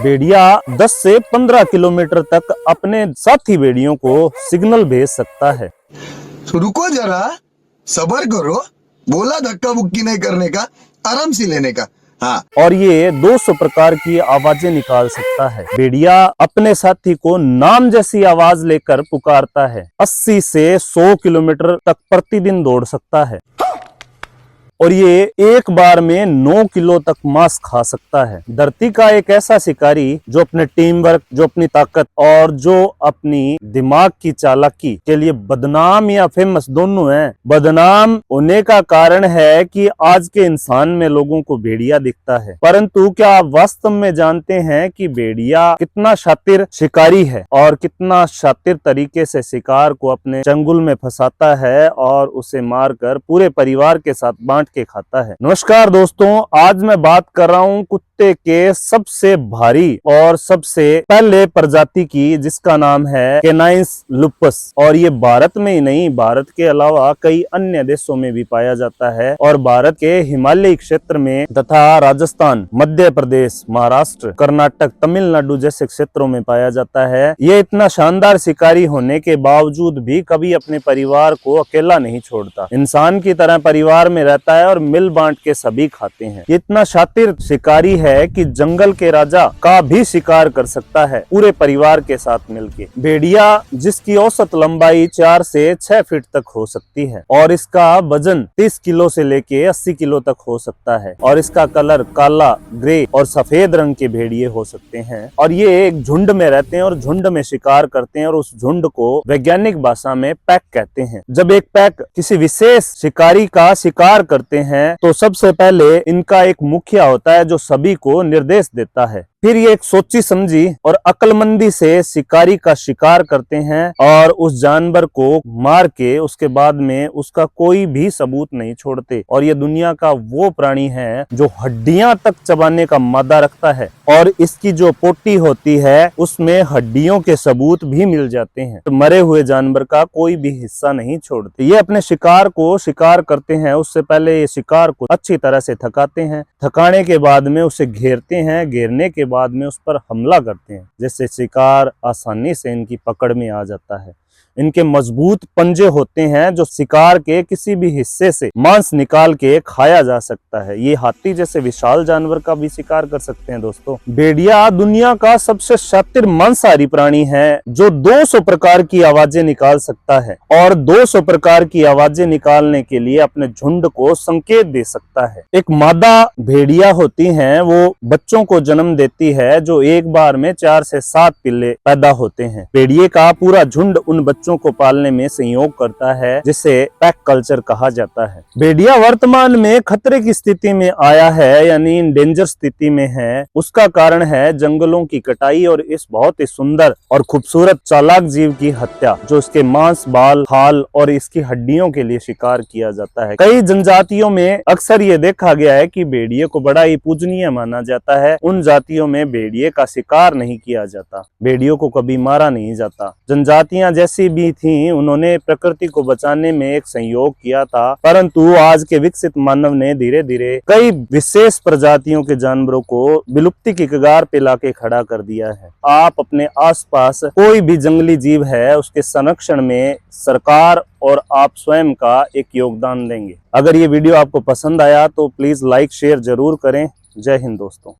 भेड़िया 10 से 15 किलोमीटर तक अपने साथी भेड़ियों को सिग्नल भेज सकता है। रुको जरा, सब्र करो, बोला धक्का मुक्की नहीं करने का, आराम से लेने का। हाँ। और ये 200 प्रकार की आवाजें निकाल सकता है। भेड़िया अपने साथी को नाम जैसी आवाज लेकर पुकारता है। 80 से 100 किलोमीटर तक प्रतिदिन दौड़ सकता है और ये एक बार में 9 किलो तक मांस खा सकता है। धरती का एक ऐसा शिकारी जो अपने टीम वर्क, जो अपनी ताकत और जो अपनी दिमाग की चालाकी के लिए बदनाम या फेमस दोनों है। बदनाम होने का कारण है कि आज के इंसान में लोगों को भेड़िया दिखता है, परंतु क्या आप वास्तव में जानते हैं कि भेड़िया कितना शातिर शिकारी है और कितना शातिर तरीके से शिकार को अपने चंगुल में फंसाता है और उसे मारकर पूरे परिवार के साथ बांट के खाता है। नमस्कार दोस्तों, आज मैं बात कर रहा हूँ कुत्ते के सबसे भारी और सबसे पहले प्रजाति की, जिसका नाम है कैनाइन्स लुपस। और ये भारत में ही नहीं, भारत के अलावा कई अन्य देशों में भी पाया जाता है और भारत के हिमालयी क्षेत्र में तथा राजस्थान, मध्य प्रदेश, महाराष्ट्र, कर्नाटक, तमिलनाडु जैसे क्षेत्रों में पाया जाता है। ये इतना शानदार शिकारी होने के बावजूद भी कभी अपने परिवार को अकेला नहीं छोड़ता। इंसान की तरह परिवार में रहता है और मिल बांट के सभी खाते हैं। ये इतना शातिर शिकारी है कि जंगल के राजा का भी शिकार कर सकता है पूरे परिवार के साथ मिलके। भेड़िया जिसकी औसत लंबाई 4 से 6 फीट तक हो सकती है और इसका वजन 30 किलो से लेके 80 किलो तक हो सकता है और इसका कलर काला, ग्रे और सफेद रंग के भेड़िए हो सकते हैं और ये एक झुंड में रहते हैं और झुंड में शिकार करते हैं और उस झुंड को वैज्ञानिक भाषा में पैक कहते हैं। जब एक पैक किसी विशेष शिकारी का शिकार करते हैं तो सबसे पहले इनका एक मुखिया होता है जो सभी को निर्देश देता है। फिर ये एक सोची समझी और अक्लमंदी से शिकारी का शिकार करते हैं और उस जानवर को मार के उसके बाद में उसका कोई भी सबूत नहीं छोड़ते। और ये दुनिया का वो प्राणी है जो हड्डियां तक चबाने का मादा रखता है और इसकी जो पोटी होती है उसमें हड्डियों के सबूत भी मिल जाते हैं। तो मरे हुए जानवर का कोई भी हिस्सा नहीं छोड़ते। ये अपने शिकार को शिकार करते हैं, उससे पहले ये शिकार को अच्छी तरह से थकाते हैं। थकाने के बाद में उसे घेरते हैं, घेरने के बाद में उस पर हमला करते हैं, जिससे शिकार आसानी से इनकी पकड़ में आ जाता है। इनके मजबूत पंजे होते हैं जो शिकार के किसी भी हिस्से से मांस निकाल के खाया जा सकता है। ये हाथी जैसे विशाल जानवर का भी शिकार कर सकते हैं। दोस्तों, भेड़िया दुनिया का सबसे शातिर मांसाहारी प्राणी है जो 200 प्रकार की आवाजें निकाल सकता है और 200 प्रकार की आवाजें निकालने के लिए अपने झुंड को संकेत दे सकता है। एक मादा भेड़िया होती है, वो बच्चों को जन्म देती है जो एक बार में 4 से 7 पिल्ले पैदा होते हैं। भेड़िए का पूरा झुंड उन बच्चों को पालने में सहयोग करता है, जिसे पैक कल्चर कहा जाता है। भेड़िया वर्तमान में खतरे की स्थिति में आया है, यानी डेंजर स्थिति में है। उसका कारण है जंगलों की कटाई और इस बहुत ही सुंदर और खूबसूरत चालाक जीव की हत्या, जो इसके मांस, बाल, खाल और इसकी हड्डियों के लिए शिकार किया जाता है। कई जनजातियों में अक्सर ये देखा गया है कि भेड़िए को बड़ा ही पूजनीय माना जाता है। उन जातियों में भेड़िए का शिकार नहीं किया जाता, भेड़ियों को कभी मारा नहीं जाता। जनजातियां जैसी भी थी, उन्होंने प्रकृति को बचाने में एक सहयोग किया था, परंतु आज के विकसित मानव ने धीरे धीरे कई विशेष प्रजातियों के जानवरों को विलुप्ति की कगार पे लाके खड़ा कर दिया है। आप अपने आसपास कोई भी जंगली जीव है, उसके संरक्षण में सरकार और आप स्वयं का एक योगदान देंगे। अगर ये वीडियो आपको पसंद आया तो प्लीज लाइक शेयर जरूर करें। जय हिंद दोस्तों।